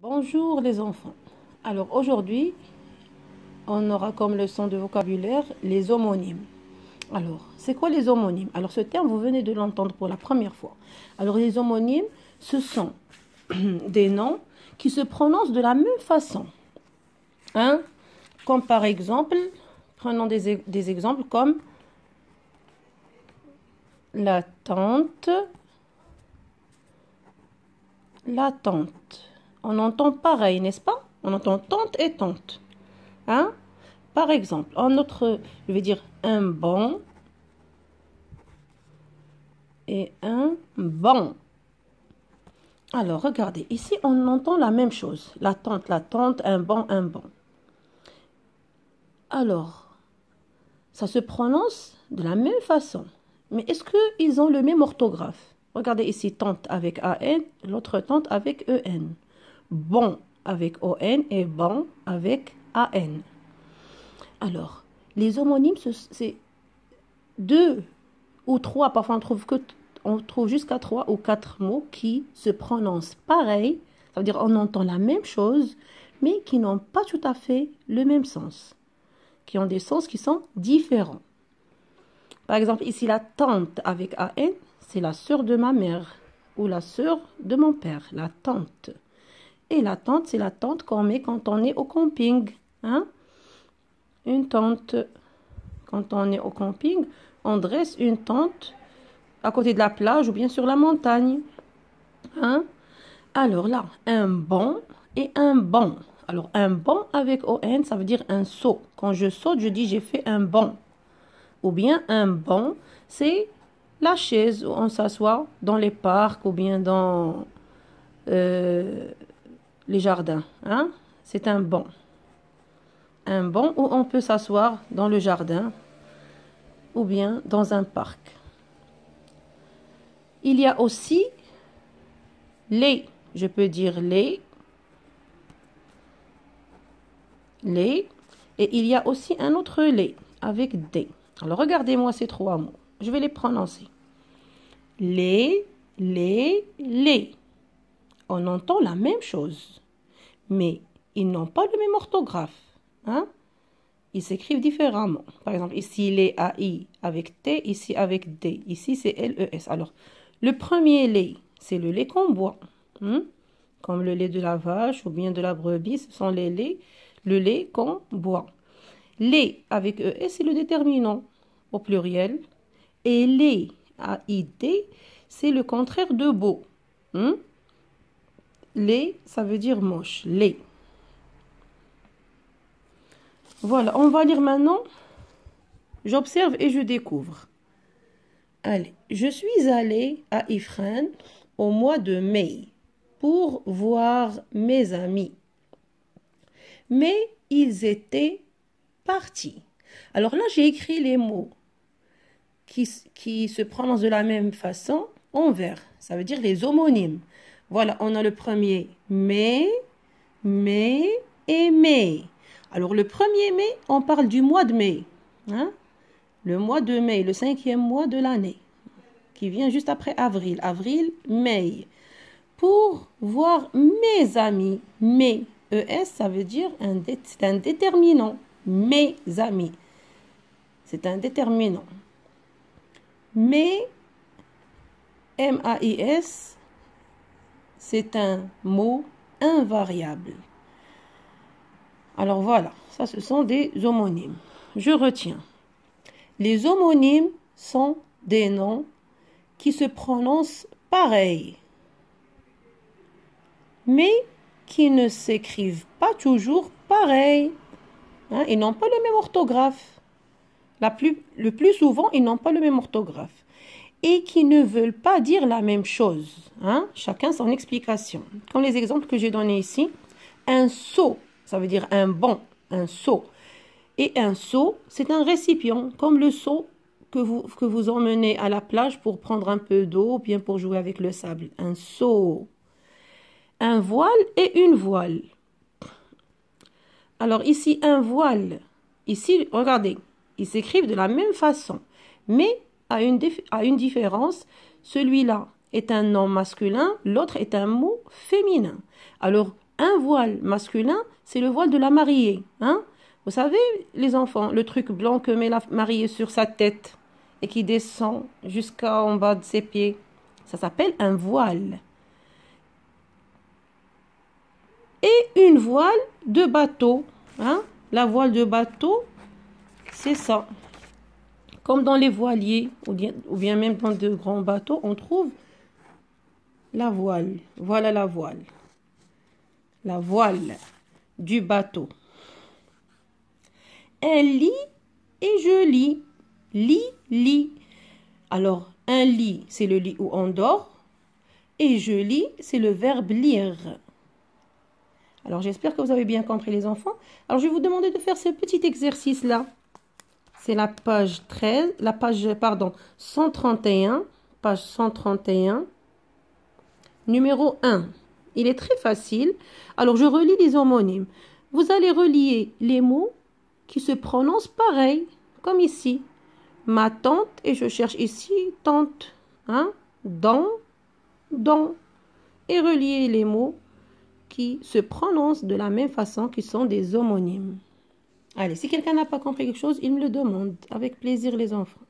Bonjour les enfants. Alors aujourd'hui, on aura comme leçon de vocabulaire les homonymes. Alors, c'est quoi les homonymes? Alors ce terme, vous venez de l'entendre pour la première fois. Alors les homonymes, ce sont des noms qui se prononcent de la même façon. Hein? Comme par exemple, prenons des exemples comme la tante, la tante. On entend pareil, n'est-ce pas? On entend tante et tante. Hein? Par exemple, je vais dire un bon et un bon. Alors, regardez, ici, on entend la même chose. La tante, un bon, un bon. Alors, ça se prononce de la même façon. Mais est-ce qu'ils ont le même orthographe? Regardez ici, tante avec AN, l'autre tante avec EN. Bon avec ON et bon avec AN. Alors, les homonymes, c'est deux ou trois, parfois on trouve jusqu'à 3 ou 4 mots qui se prononcent pareil, ça veut dire on entend la même chose, mais qui n'ont pas tout à fait le même sens, qui ont des sens qui sont différents. Par exemple, ici, la tante avec AN, c'est la sœur de ma mère ou la sœur de mon père, la tante. Et la tente, c'est la tente qu'on met quand on est au camping. Hein? Une tente. Quand on est au camping, on dresse une tente à côté de la plage ou bien sur la montagne. Hein? Alors là, un bon et un bon. Alors un bon avec ON, ça veut dire un saut. Quand je saute, je dis j'ai fait un bon. Ou bien un bon, c'est la chaise où on s'assoit dans les parcs ou bien dans les jardins. Hein? C'est un banc. Un banc où on peut s'asseoir dans le jardin ou bien dans un parc. Il y a aussi les. Je peux dire les. Et il y a aussi un autre les avec des. Alors regardez-moi ces trois mots. Je vais les prononcer. Les. On entend la même chose, mais ils n'ont pas le même orthographe. Hein? Ils s'écrivent différemment. Par exemple, ici, les AI avec T, ici avec D. Ici, c'est LES. Alors, le premier lait, c'est le lait qu'on boit. Comme le lait de la vache ou bien de la brebis, ce sont le lait qu'on boit. Lait avec ES, c'est le déterminant au pluriel. Et lait, AID, c'est le contraire de beau. Lait, ça veut dire moche. Lait. Voilà, on va lire maintenant. J'observe et je découvre. Allez, je suis allée à Ifrane au mois de mai pour voir mes amis. Mais ils étaient partis. Alors là, j'ai écrit les mots qui se prononcent de la même façon en vert. Ça veut dire les homonymes. Voilà, on a le premier mai et mai. Alors, le 1er mai, on parle du mois de mai. Hein? Le mois de mai, le 5e mois de l'année, qui vient juste après avril. Avril, mai. Pour voir mes amis, mes, ES, ça veut dire c'est un déterminant. Mes amis. C'est un déterminant. Mais, MAIS, c'est un mot invariable. Alors voilà, ça ce sont des homonymes. Je retiens. Les homonymes sont des noms qui se prononcent pareil, mais qui ne s'écrivent pas toujours pareil. Hein, ils n'ont pas le même orthographe. Le plus souvent, ils n'ont pas le même orthographe. Et qui ne veulent pas dire la même chose. Hein? Chacun son explication. Comme les exemples que j'ai donnés ici. Un seau, ça veut dire un bon, un seau. Et un seau, c'est un récipient, comme le seau que vous emmenez à la plage pour prendre un peu d'eau ou bien pour jouer avec le sable. Un seau. Un voile et une voile. Alors ici, un voile. Ici, regardez, ils s'écrivent de la même façon. Mais à une différence, celui-là est un nom masculin, l'autre est un mot féminin. Alors, un voile masculin, c'est le voile de la mariée. Hein? Vous savez, les enfants, le truc blanc que met la mariée sur sa tête et qui descend jusqu'en bas de ses pieds, ça s'appelle un voile. Et une voile de bateau. Hein? La voile de bateau, c'est ça. Comme dans les voiliers, ou bien même dans de grands bateaux, on trouve la voile. Voilà la voile. La voile du bateau. Un lit et je lis. Lit, lit. Alors, un lit, c'est le lit où on dort. Et je lis, c'est le verbe lire. Alors, j'espère que vous avez bien compris les enfants. Alors, je vais vous demander de faire ce petit exercice-là. C'est la page 13, la page, pardon, 131, page 131, numéro 1. Il est très facile. Alors, je relis les homonymes. Vous allez relier les mots qui se prononcent pareil, comme ici. Ma tante, et je cherche ici tante. Hein? Dans. Et relier les mots qui se prononcent de la même façon, qui sont des homonymes. Allez, si quelqu'un n'a pas compris quelque chose, il me le demande. Avec plaisir, les enfants.